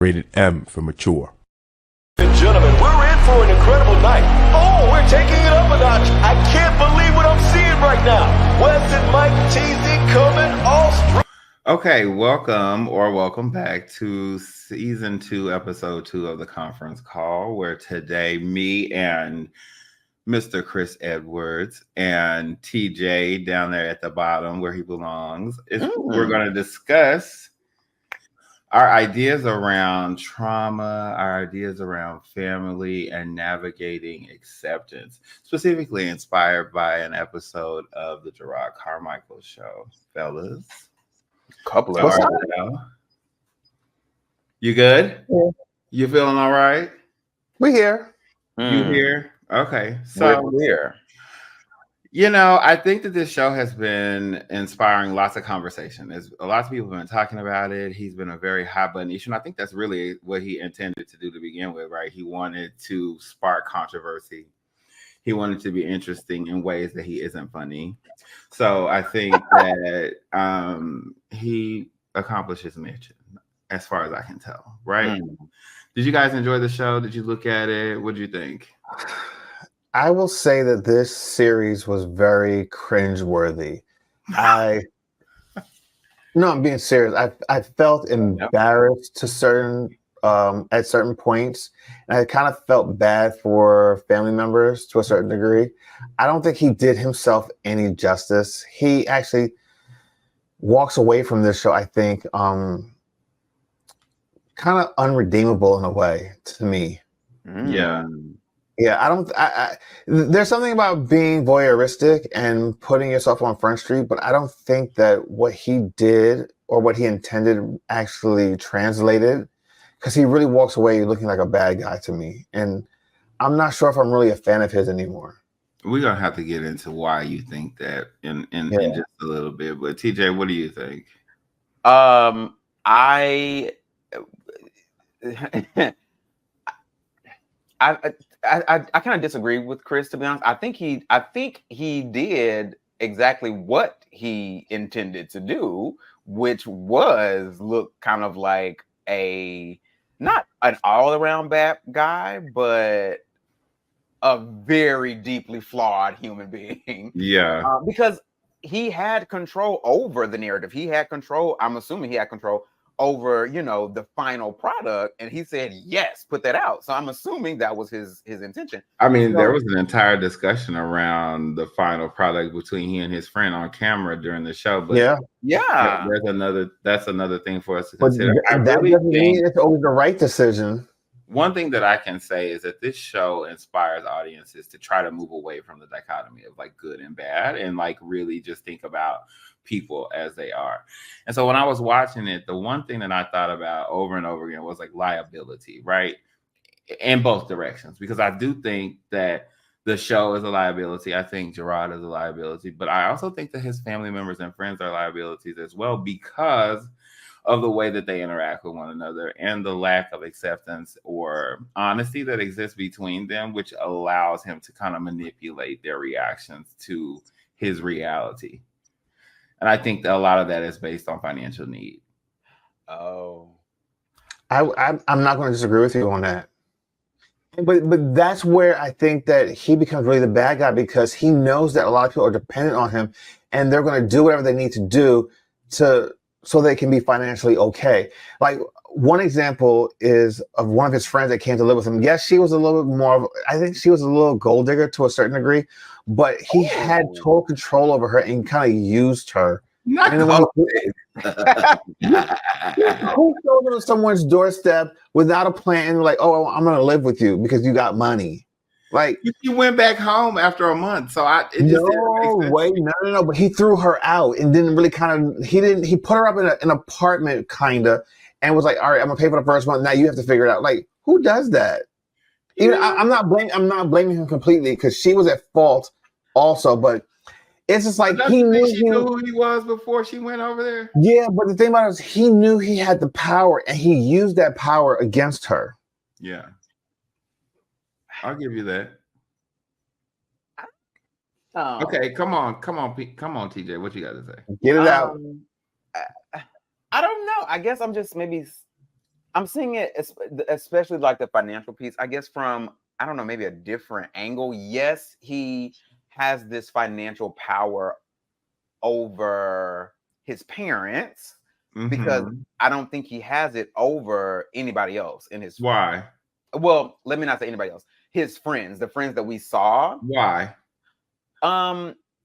Rated M for mature. Ladies and gentlemen, we're in for an incredible night. Oh, we're taking it up a notch. I can't believe what I'm seeing right now. Wes and Mike TZ coming all strong. Okay, welcome back to season 2, episode 2 of the conference call, where today me and Mr. Chris Edwards and TJ down there at the bottom where he belongs, we're going to discuss our ideas around trauma, our ideas around family, and navigating acceptance, specifically inspired by an episode of the Gerard Carmichael show. Fellas, you good? Yeah. You feeling all right? We here. You here? Okay. So We're here. You know, I think that this show has been inspiring lots of conversation. There's a lot of people have been talking about it. He's been a very hot button issue. And I think that's really what he intended to do to begin with, right? He wanted to spark controversy. He wanted to be interesting in ways that he isn't funny. So I think that he accomplished his mission, as far as I can tell, right? Did you guys enjoy the show? Did you look at it? What did you think? I will say that this series was very cringeworthy. I'm being serious. I felt embarrassed to at certain points, and I kind of felt bad for family members to a certain degree. I don't think he did himself any justice. He actually walks away from this show, I think, kind of unredeemable in a way to me. Yeah. Yeah, there's something about being voyeuristic and putting yourself on Front Street, but I don't think that what he did or what he intended actually translated, because he really walks away looking like a bad guy to me. And I'm not sure if I'm really a fan of his anymore. We're going to have to get into why you think that in just a little bit. But TJ, what do you think? I kind of disagree with Chris, to be honest. I think he did exactly what he intended to do, which was look kind of like not an all-around bad guy, but a very deeply flawed human being. Yeah. Because he had control over the narrative. He had control. I'm assuming he had control over, the final product, and he said, yes, put that out. So I'm assuming that was his intention. I mean, there was an entire discussion around the final product between he and his friend on camera during the show. But that's another thing for us to consider. That doesn't mean it's always the right decision. One thing that I can say is that this show inspires audiences to try to move away from the dichotomy of like good and bad, and like really just think about people as they are. And so when I was watching it, the one thing that I thought about over and over again was like liability, right? In both directions, because I do think that the show is a liability. I think Gerard is a liability, but I also think that his family members and friends are liabilities as well, because of the way that they interact with one another and the lack of acceptance or honesty that exists between them, which allows him to kind of manipulate their reactions to his reality. And I think that a lot of that is based on financial need. Oh, I'm not going to disagree with you on that. But that's where I think that he becomes really the bad guy, because he knows that a lot of people are dependent on him, and they're going to do whatever they need to do so they can be financially okay. Like, one example is of one of his friends that came to live with him. Yes, she was a little bit more I think she was a little gold digger to a certain degree, but he had total control over her and kind of used her. Who goes to someone's doorstep without a plan and like, oh, I'm going to live with you because you got money? Like, you went back home after a month, so no. But he threw her out and didn't really he put her up in an apartment kinda, and was like, all right, I'm gonna pay for the first month. Now you have to figure it out. Like, who does that? Even I'm not blaming him completely, because she was at fault also. But it's just like he knew who he was before she went over there. Yeah, but the thing about it is he knew he had the power, and he used that power against her. Yeah. I'll give you that. Okay, come on, TJ. What you got to say? Get it out. I don't know. I guess I'm I'm seeing it, especially like the financial piece, I guess from, I don't know, maybe a different angle. Yes, he has this financial power over his parents because Mhm. I don't think he has it over anybody else in his. Why? Well, let me not say anybody else. His friends, the friends that we saw. Why?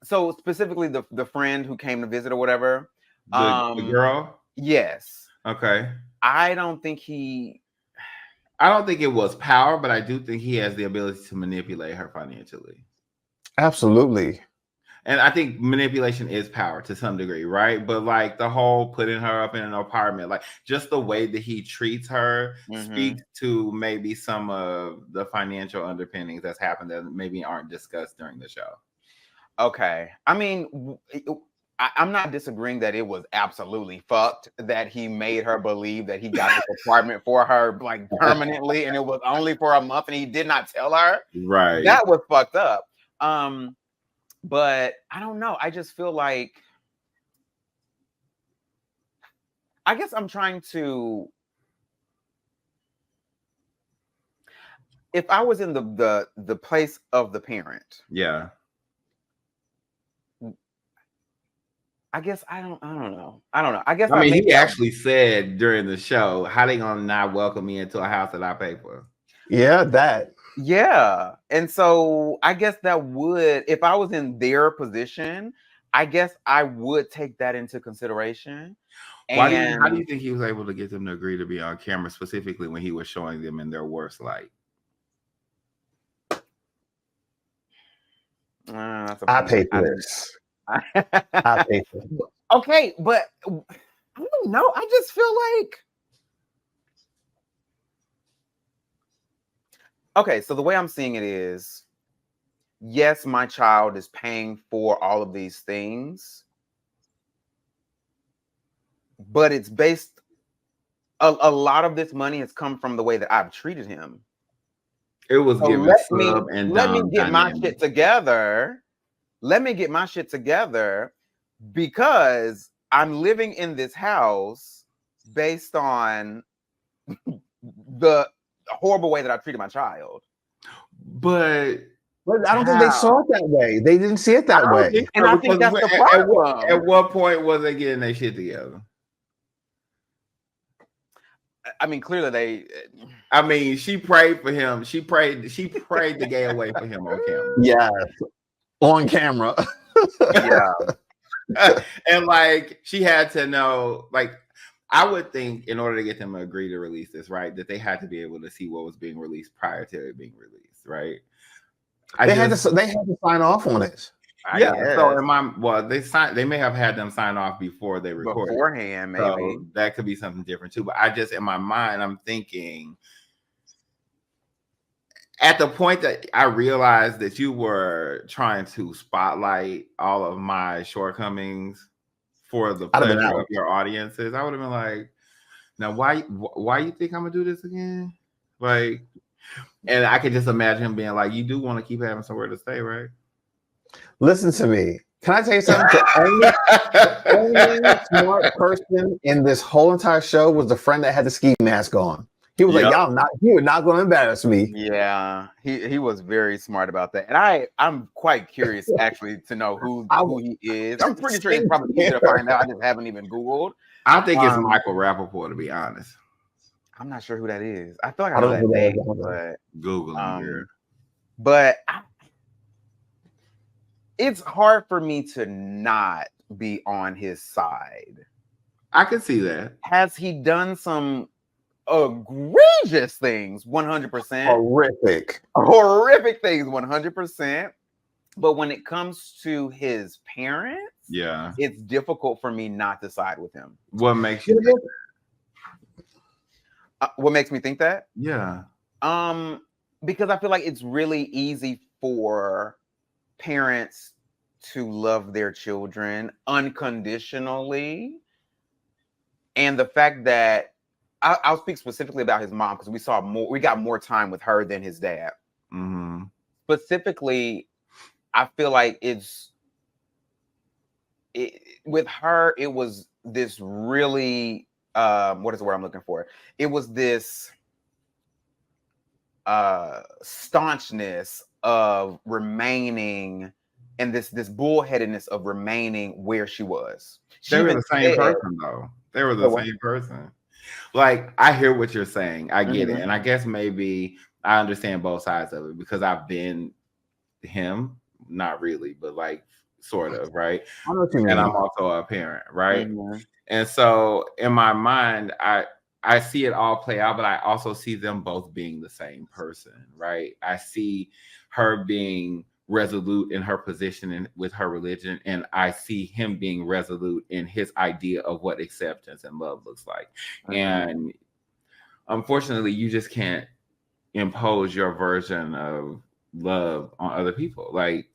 So specifically the friend who came to visit or whatever. The girl? Yes. Okay. I don't think he. I don't think it was power, but I do think he has the ability to manipulate her financially. Absolutely. And I think manipulation is power to some degree, right? But like the whole putting her up in an apartment, like just the way that he treats her speaks to maybe some of the financial underpinnings that's happened that maybe aren't discussed during the show. Okay. I mean, I'm not disagreeing that it was absolutely fucked that he made her believe that he got this apartment for her like permanently and it was only for a month and he did not tell her. Right. That was fucked up. But I don't know. I just feel like I guess I'm trying to. If I was in the place of the parent, yeah. I guess I don't know. I guess I mean, he actually said during the show, "How they gonna not welcome me into a house that I pay for?" Yeah, that. Yeah, and so I guess that would, if I was in their position, I guess I would take that into consideration. How do you think he was able to get them to agree to be on camera, specifically when he was showing them in their worst light? I pay for this. I pay for it. Okay, but I don't know. I just feel like. Okay, so the way I'm seeing it is, yes, my child is paying for all of these things, but it's based, a lot of this money has come from the way that I've treated him. It was So given let me get my shit together. Let me get my shit together because I'm living in this house based on the horrible way that I treated my child. But I don't think they saw it that way. They didn't see it that way. And I think that's the problem. At what point was they getting their shit together? I mean, clearly they. I mean, she prayed for him. She prayed the gay away for him on camera. Yeah, on camera. Yeah, and like she had to know, like I would think in order to get them to agree to release this, right, that they had to be able to see what was being released prior to it being released, right? They had to sign off on it. Yeah. So they may have had them sign off before they recorded beforehand, maybe. So that could be something different too. But I just, in my mind, I'm thinking at the point that I realized that you were trying to spotlight all of my shortcomings for the pleasure of your audiences, I would have been like, now why you think I'm gonna do this again? Like, and I could just imagine him being like, you do want to keep having somewhere to stay, right? Listen to me. Can I tell you something? The only smart person in this whole entire show was the friend that had the ski mask on. He was like, you are not going to embarrass me. Yeah, he was very smart about that. And I'm quite curious actually to know who he is. I'm pretty sure it's probably easy to find out. I just haven't even Googled. I think it's Michael Rappaport, to be honest. I'm not sure who that is. I feel like I know that name, but Google him. But it's hard for me to not be on his side. I can see that. Has he done some egregious things? 100%. Horrific things, 100%. But when it comes to his parents, it's difficult for me not to side with him. What makes you think that? What makes me think that? Yeah. Because I feel like it's really easy for parents to love their children unconditionally. And the fact that I'll speak specifically about his mom because we got more time with her than his dad. Mm-hmm. Specifically, I feel like with her, it was this really what is the word I'm looking for? It was this staunchness of remaining, and this bullheadedness of remaining where she was. They were the same person, though. They were the same person. Like, I hear what you're saying. I get it. And I guess maybe I understand both sides of it because I've been him, not really, but like sort of, right? I know what you mean. And I'm also a parent, right? And so in my mind, I see it all play out, but I also see them both being the same person, right? I see her being resolute in her position with her religion, and I see him being resolute in his idea of what acceptance and love looks like. And unfortunately, you just can't impose your version of love on other people. Like,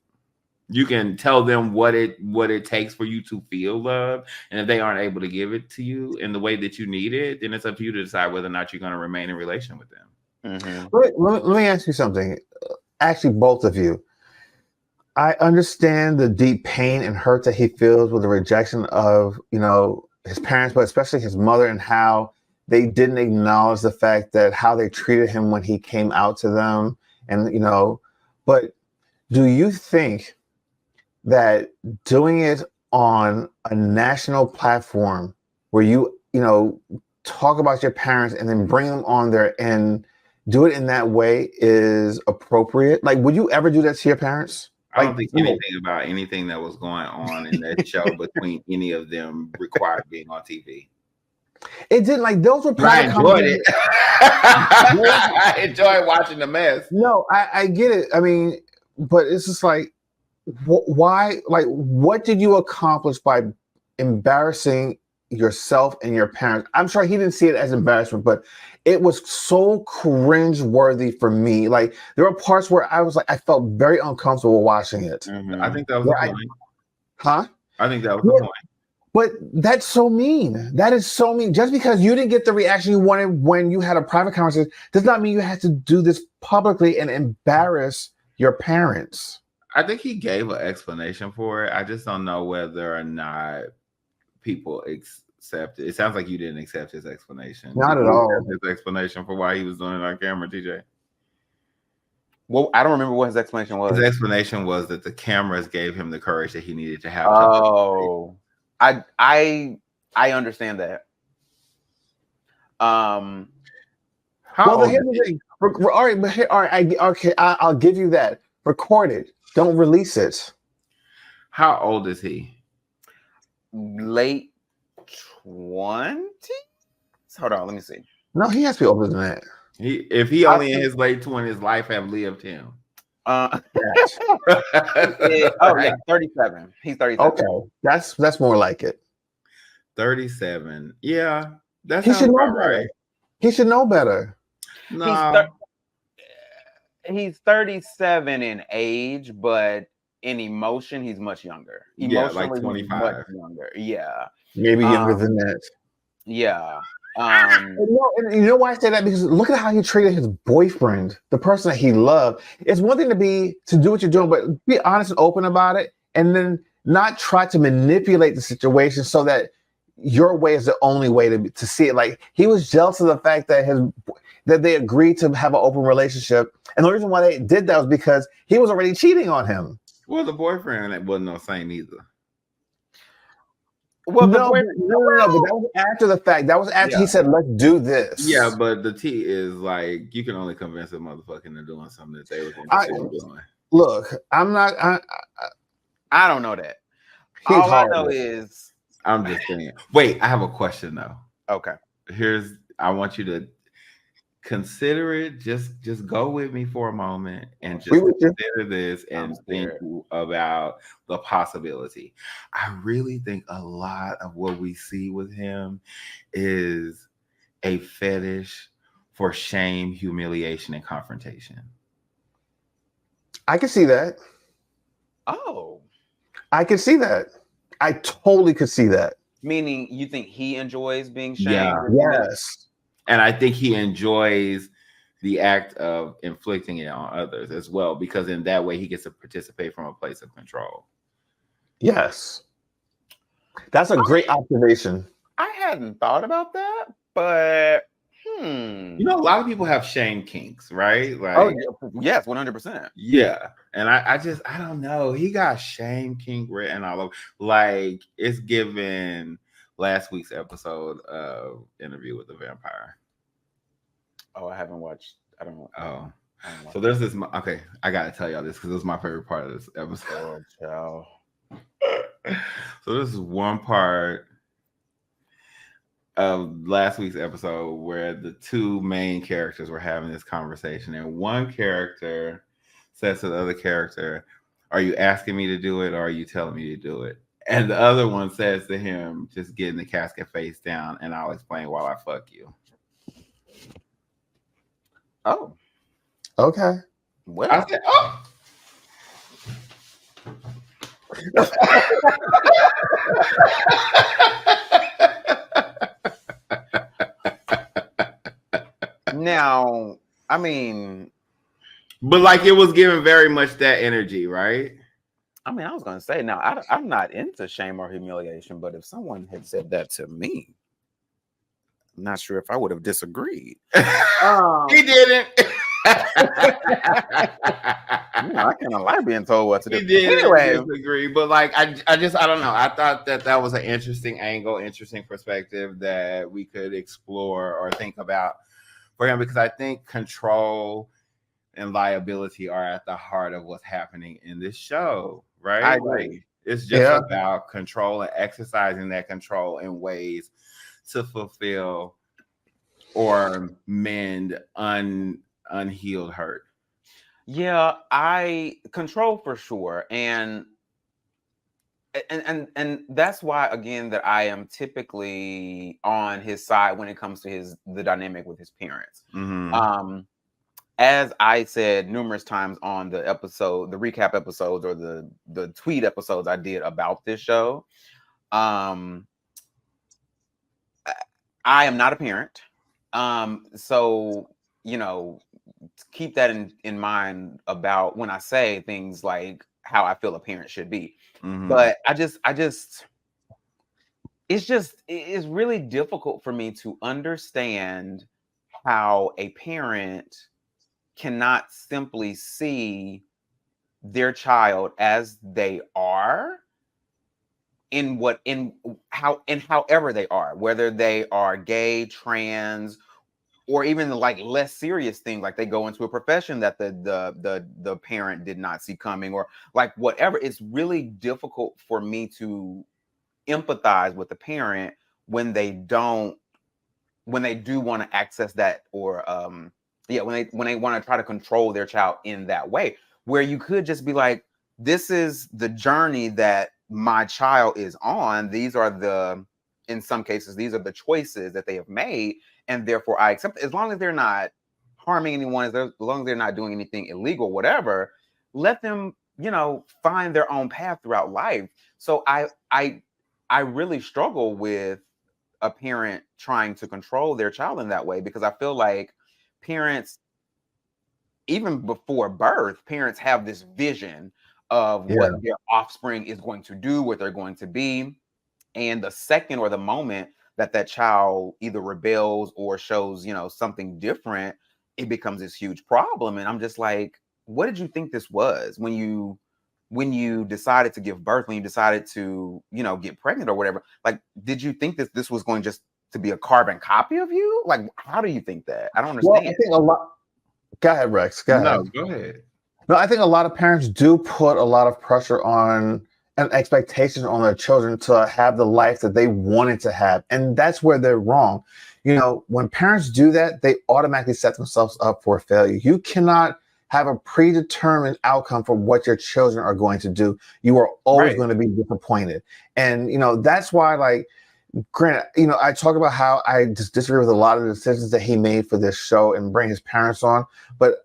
you can tell them what it takes for you to feel love, and if they aren't able to give it to you in the way that you need it, then it's up to you to decide whether or not you're going to remain in relation with them. Let me ask you something. Actually, both of you. I understand the deep pain and hurt that he feels with the rejection of, his parents, but especially his mother, and how they didn't acknowledge the fact that how they treated him when he came out to them. And, but do you think that doing it on a national platform where you talk about your parents and then bring them on there and do it in that way is appropriate? Like, would you ever do that to your parents? I don't think anything about anything that was going on in that show between any of them required being on TV. It didn't. Like, those were private. I enjoyed it. I enjoyed watching the mess. No, I get it. I mean, but it's just like, why? Like, what did you accomplish by embarrassing yourself and your parents? I'm sure he didn't see it as embarrassment, but it was so cringe-worthy for me. Like, there were parts where I was like, I felt very uncomfortable watching it. I think that was the point. I think that was the point. But that's so mean. That is so mean. Just because you didn't get the reaction you wanted when you had a private conversation does not mean you have to do this publicly and embarrass your parents. I think he gave an explanation for it. I just don't know whether or not people accept it. It sounds like you didn't accept his explanation. Not at all. His explanation for why he was doing it on camera, TJ. Well, I don't remember what his explanation was. His explanation was that the cameras gave him the courage that he needed to have. Oh, I understand that. Here's the thing. All right, I'll give you that. Record it. Don't release it. How old is he? Late 20s? Hold on, let me see. No, he has to be older than that. If he only in his late 20s, life have lived him. Yeah, 37. He's 37. Okay, that's more like it. 37. Yeah, that's he should know better. Right. He should know better. No. He's 37 in age, but in emotion, he's much younger. Like 25. Much younger. Yeah. Maybe younger than that. Yeah. And you know why I say that? Because look at how he treated his boyfriend, the person that he loved. It's one thing to do what you're doing, but be honest and open about it, and then not try to manipulate the situation so that your way is the only way to see it. Like, he was jealous of the fact that they agreed to have an open relationship, and the reason why they did that was because he was already cheating on him. Well, the boyfriend wasn't no saint either. Well, no, but that was after the fact. That was after he said, "Let's do this." Yeah, but the tea is like, you can only convince a motherfucker into doing something that they were interested in doing. Look, I'm not. I don't know that. All I know is I'm just saying. Wait, I have a question though. Okay. I want you to consider it. Just go with me for a moment and just consider this and think about the possibility. I really think a lot of what we see with him is a fetish for shame, humiliation, and confrontation. I can see that. Oh. I can see that. I totally could see that. Meaning you think he enjoys being shamed? Yeah. Yes. And I think he enjoys the act of inflicting it on others as well, because in that way he gets to participate from a place of control. Yes. That's a great observation. I hadn't thought about that, but You know, a lot of people have shame kinks, right? Like, oh yes, 100%. yeah. And I don't know. He got shame kink written all over. Like, it's given last week's episode of Interview with the Vampire. Oh, I haven't watched. I don't know. Oh. So there's this. Okay, I gotta tell y'all this because it was my favorite part of this episode. Oh, So this is one part of last week's episode where the two main characters were having this conversation, and one character says to the other character, "Are you asking me to do it, or are you telling me to do it?" And the other one says to him, "Just get in the casket face down, and I'll explain while I fuck you." Oh, Okay. well, I said, "Oh." now, I mean, But like it was giving very much that energy, right? I was gonna say now I'm not into shame or humiliation, but if someone had said that to me, I'm not sure if I would have disagreed. He didn't. I kind of like being told what to do. He did Anyway, disagree, but like I don't know. I thought that was an interesting angle, interesting perspective that we could explore or think about for him, because I think control and liability are at the heart of what's happening in this show, right? I agree. Like, it's just about control and exercising that control in ways to fulfill or mend unhealed hurt. Yeah, I control for sure, and that's why again that I am typically on his side when it comes to the dynamic with his parents. Mm-hmm. As I said numerous times on the episode, the recap episodes or the tweet episodes I did about this show, I am not a parent, so keep that in mind about when I say things like how I feel a parent should be. Mm-hmm. But it's really difficult for me to understand how a parent cannot simply see their child as they are however they are, whether they are gay, trans, or even like less serious things, like they go into a profession that the parent did not see coming, or like whatever. It's really difficult for me to empathize with the parent when they do want to access that, or when they want to try to control their child in that way, where you could just be like, this is the journey that my child is on. In some cases, these are the choices that they have made, and therefore I accept it. As long as they're not harming anyone, as long as they're not doing anything illegal, whatever, let them, find their own path throughout life. So I really struggle with a parent trying to control their child in that way, because I feel like parents, even before birth, parents have this vision of what their offspring is going to do, what they're going to be. And the second or the moment that child either rebels or shows, something different, it becomes this huge problem. And I'm just like, what did you think this was when you decided to give birth, when you decided to, get pregnant or whatever? Like, did you think that this was going just to be a carbon copy of you? Like, how do you think that? I don't understand. Well, I think a lot. Go ahead, Rex. Go ahead. Go ahead. No, I think a lot of parents do put a lot of pressure on and expectations on their children to have the life that they wanted to have. And that's where they're wrong. When parents do that, they automatically set themselves up for failure. You cannot have a predetermined outcome for what your children are going to do. You are always going to be disappointed. And, that's why, like, granted, I talk about how I just disagree with a lot of the decisions that he made for this show and bring his parents on. But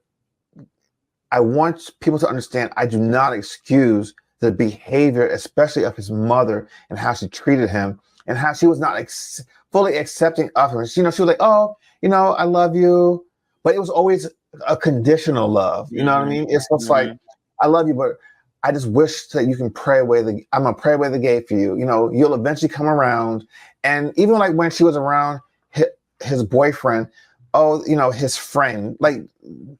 I want people to understand, I do not excuse the behavior, especially of his mother, and how she treated him, and how she was not fully accepting of him. She was like, "Oh, I love you," but it was always a conditional love. You know what I mean? It's just like, "I love you, but I just wish that you can I'm gonna pray away the gate for you. You'll eventually come around, And even like when she was around his boyfriend, oh, his friend, like,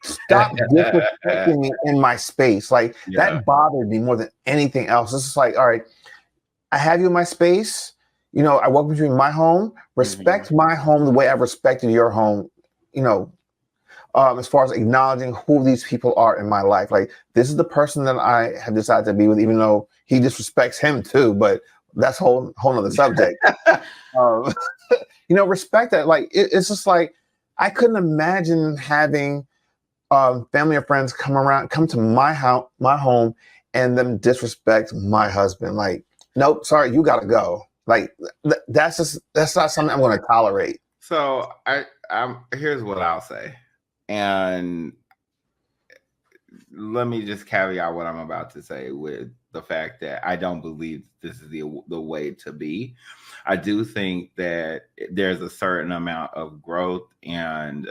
stop disrespecting me in my space. Like, that bothered me more than anything else. It's just like, all right, I have you in my space. I welcome you in my home. Respect my home the way I respected your home, as far as acknowledging who these people are in my life. Like, this is the person that I have decided to be with, even though he disrespects him too, but that's whole other subject. Respect that. Like, it's just like, I couldn't imagine having family or friends come to my home, and them disrespect my husband. Like, nope, sorry, you gotta go. Like, that's not something I'm going to tolerate. So here's what I'll say, and let me just caveat what I'm about to say with the fact that I don't believe this is the way to be. I do think that there's a certain amount of growth and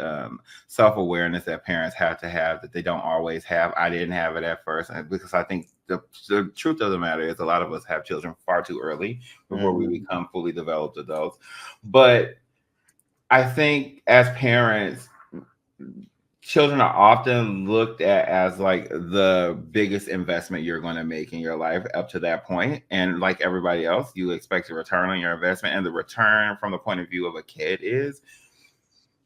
self-awareness that parents have to have that they don't always have. I didn't have it at first, because I think the truth of the matter is a lot of us have children far too early before we become fully developed adults. But I think as parents, children are often looked at as like the biggest investment you're going to make in your life up to that point. And like everybody else, you expect a return on your investment. And the return from the point of view of a kid is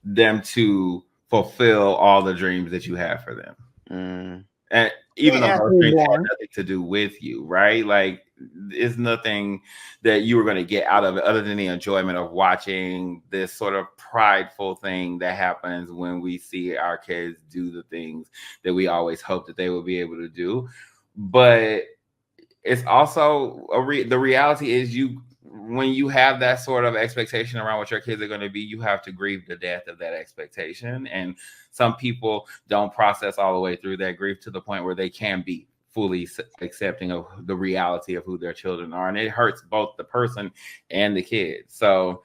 them to fulfill all the dreams that you have for them. And even though those dreams had nothing to do with you, right? Like, it's nothing that you were going to get out of it other than the enjoyment of watching this sort of prideful thing that happens when we see our kids do the things that we always hope that they will be able to do. But it's also the reality is, when you have that sort of expectation around what your kids are going to be, you have to grieve the death of that expectation. And some people don't process all the way through that grief to the point where they can be fully accepting of the reality of who their children are. And it hurts both the person and the kid. So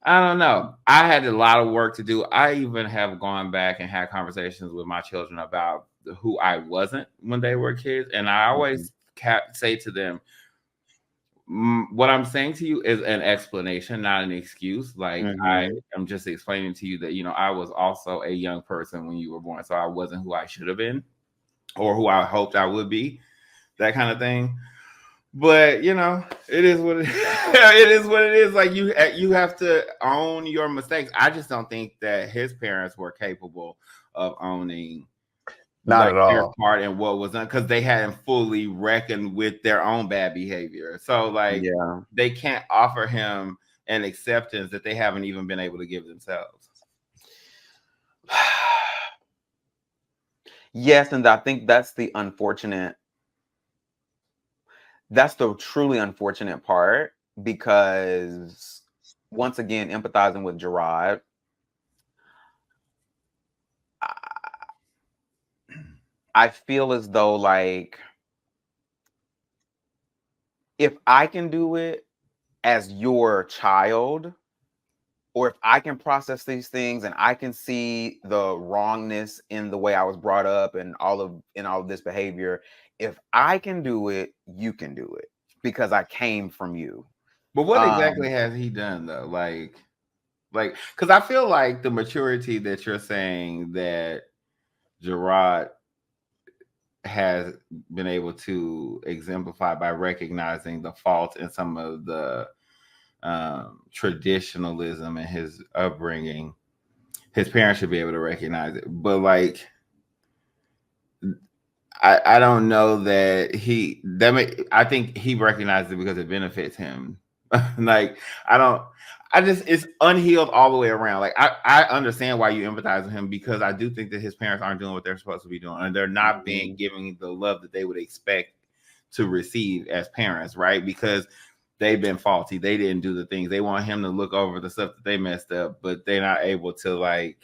I don't know. I had a lot of work to do. I even have gone back and had conversations with my children about who I wasn't when they were kids. And I always say to them, what I'm saying to you is an explanation, not an excuse. Like, I am just explaining to you that, I was also a young person when you were born. So I wasn't who I should have been or who I hoped I would be, that kind of thing. But, it is what it is. It is what it is. Like, you have to own your mistakes. I just don't think that his parents were capable of owning not at all their part in what was done, because they hadn't fully reckoned with their own bad behavior. So they can't offer him an acceptance that they haven't even been able to give themselves. Yes, and I think that's the truly unfortunate part, because once again, empathizing with Gerard, I feel as though, like, if I can do it as your child, or if I can process these things and I can see the wrongness in the way I was brought up and all of this behavior, if I can do it, you can do it, because I came from you. But what exactly has he done though? Like, because I feel like the maturity that you're saying that Gerard has been able to exemplify by recognizing the fault in some of the traditionalism in his upbringing, his parents should be able to recognize it. But like, I don't know that I think he recognized it because it benefits him. Like, it's unhealed all the way around. Like, I understand why you empathize with him, because I do think that his parents aren't doing what they're supposed to be doing, and they're not being giving the love that they would expect to receive as parents, right? Because they've been faulty. They didn't do the things. They want him to look over the stuff that they messed up, but they're not able to, like,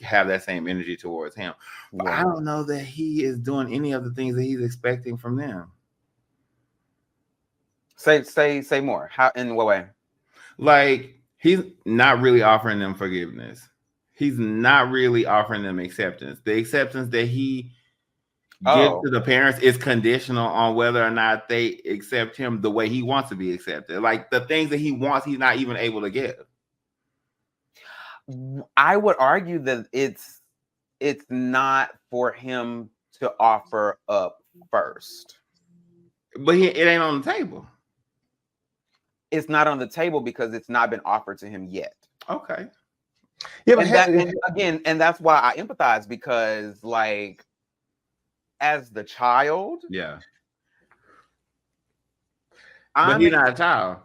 have that same energy towards him. But I don't know that he is doing any of the things that he's expecting from them. Say more. How, in what way? Like, he's not really offering them forgiveness. He's not really offering them acceptance. The acceptance that he give to the parents is conditional on whether or not they accept him the way he wants to be accepted. Like the things that he wants, he's not even able to give. I would argue that it's not for him to offer up first. But it ain't on the table. It's not on the table because it's not been offered to him yet. Okay. Yeah, but and that's why I empathize, because like as the child, yeah. But he's not a child.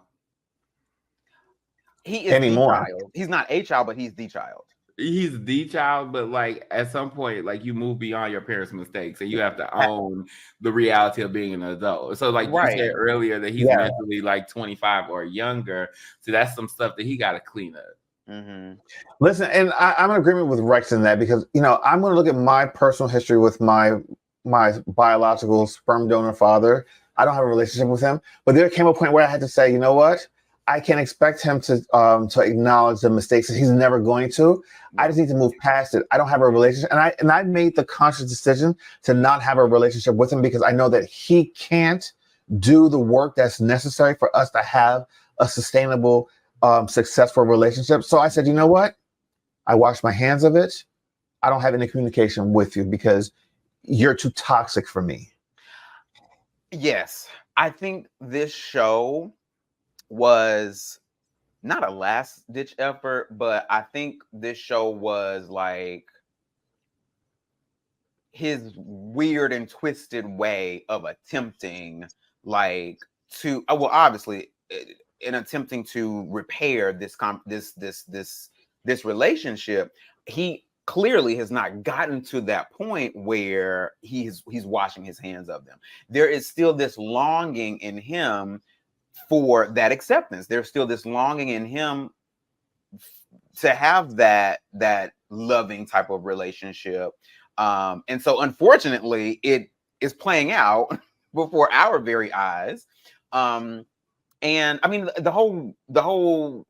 He is anymore. The child. He's not a child, but he's the child. He's the child, but like at some point, like you move beyond your parents' mistakes, and you have to own the reality of being an adult. So, like you said earlier, that he's mentally like 25 or younger, so that's some stuff that he got to clean up. Mm-hmm. Listen, and I'm in agreement with Rex in that, because I'm going to look at my personal history with my biological sperm donor father. I don't have a relationship with him, but there came a point where I had to say, you know what? I can't expect him to acknowledge the mistakes that he's never going to. I just need to move past it. I don't have a relationship, and I made the conscious decision to not have a relationship with him, because I know that he can't do the work that's necessary for us to have a sustainable, successful relationship. So I said, you know what? I washed my hands of it. I don't have any communication with you because you're too toxic for me. Yes, I think this show was not a last ditch effort, but I think this show was like his weird and twisted way of attempting to obviously in attempting to repair this relationship. He clearly has not gotten to that point where he's washing his hands of them. There is still this longing in him for that acceptance. There's still this longing in him to have that loving type of relationship. And so unfortunately it is playing out before our very eyes. And I mean, the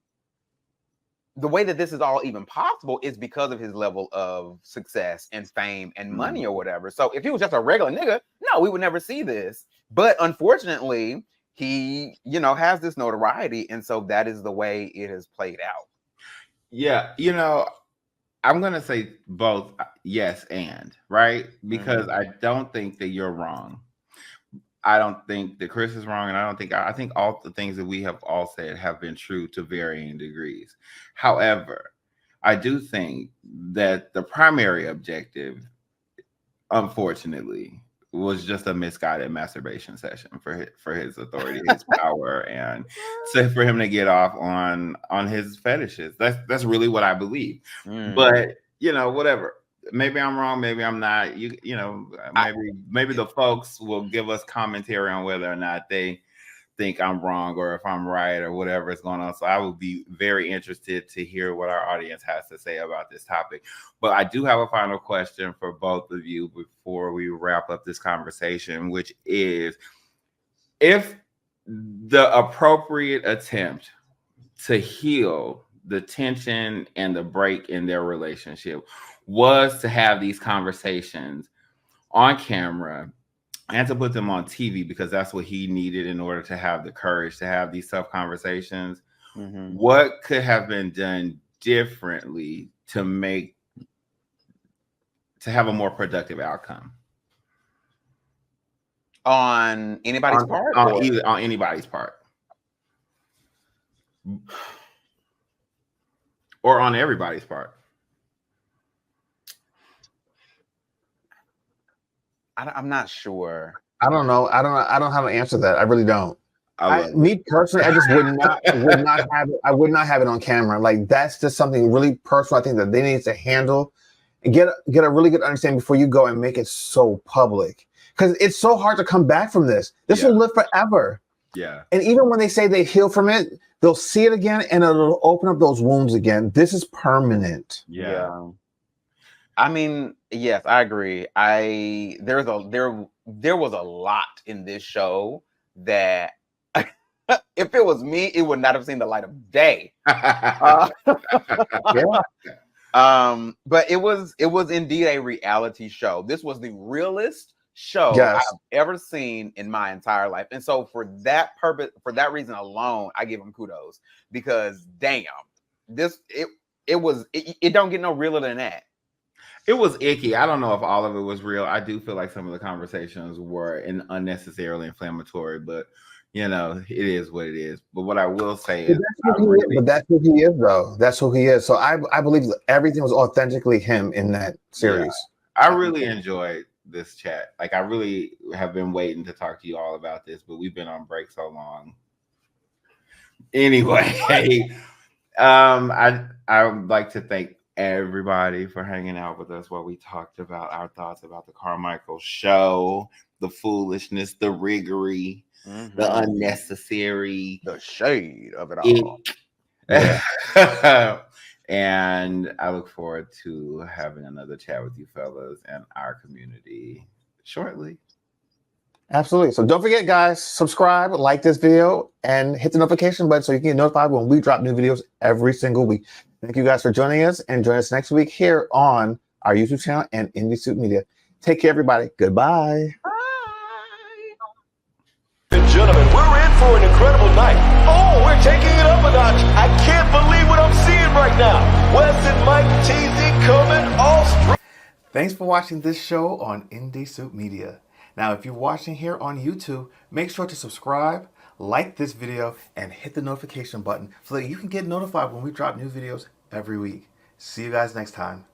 way that this is all even possible is because of his level of success and fame and money or whatever. So if he was just a regular nigga, no, we would never see this. But unfortunately, he, has this notoriety. And so that is the way it has played out. Yeah. I'm going to say both yes and, right? Because I don't think that you're wrong. I don't think that Chris is wrong. And I think all the things that we have all said have been true to varying degrees. However, I do think that the primary objective, unfortunately, was just a misguided masturbation session for his authority, his power, and so for him to get off on his fetishes. That's really what I believe. But whatever. Maybe I'm wrong. Maybe I'm not. Maybe the folks will give us commentary on whether or not they think I'm wrong or if I'm right or whatever is going on. So I would be very interested to hear what our audience has to say about this topic. But I do have a final question for both of you before we wrap up this conversation, which is, if the appropriate attempt to heal the tension and the break in their relationship was to have these conversations on camera and to put them on TV, because that's what he needed in order to have the courage to have these tough conversations. What could have been done differently to have a more productive outcome? On anybody's part? On anybody's part. Or on everybody's part. I'm not sure. I don't know. I don't have an answer to that. I really don't. Me personally, I just would not have it. I would not have it on camera. Like, that's just something really personal. I think that they need to handle and get a really good understanding before you go and make it so public, because it's so hard to come back from this. This will live forever. Yeah. And even when they say they heal from it, they'll see it again and it'll open up those wounds again. This is permanent. Yeah. I mean, yes, I agree. There was a lot in this show that if it was me, it would not have seen the light of day. But it was indeed a reality show. This was the realest show Yes. I've ever seen in my entire life. And so for that purpose, for that reason alone, I give him kudos, because damn, it don't get no realer than that. It was icky. I don't know if all of it was real. I do feel like some of the conversations were unnecessarily inflammatory, but you know, it is what it is. But what I will say is, But that's who he is, though. That's who he is. So I believe that everything was authentically him in that series. I really enjoyed this chat. Like, I really have been waiting to talk to you all about this, but we've been on break so long. Anyway, I would like to thank everybody for hanging out with us while we talked about our thoughts about the Carmichael show, the foolishness, the riggery, the unnecessary, the shade of it all. Yeah. And I look forward to having another chat with you fellas and our community shortly. Absolutely. So don't forget, guys, subscribe, like this video, and hit the notification button so you can get notified when we drop new videos every single week. Thank you guys for joining us, and join us next week here on our YouTube channel and Indie Suit Media. Take care, everybody. Goodbye. Gentlemen, we're in for an incredible night. Oh, we're taking it up a notch. I can't believe what I'm seeing right now. Wes and Mike TZ coming all straight. Thanks for watching this show on Indie Suit Media. Now, if you're watching here on YouTube, make sure to subscribe, like this video, and hit the notification button so that you can get notified when we drop new videos every week. See you guys next time.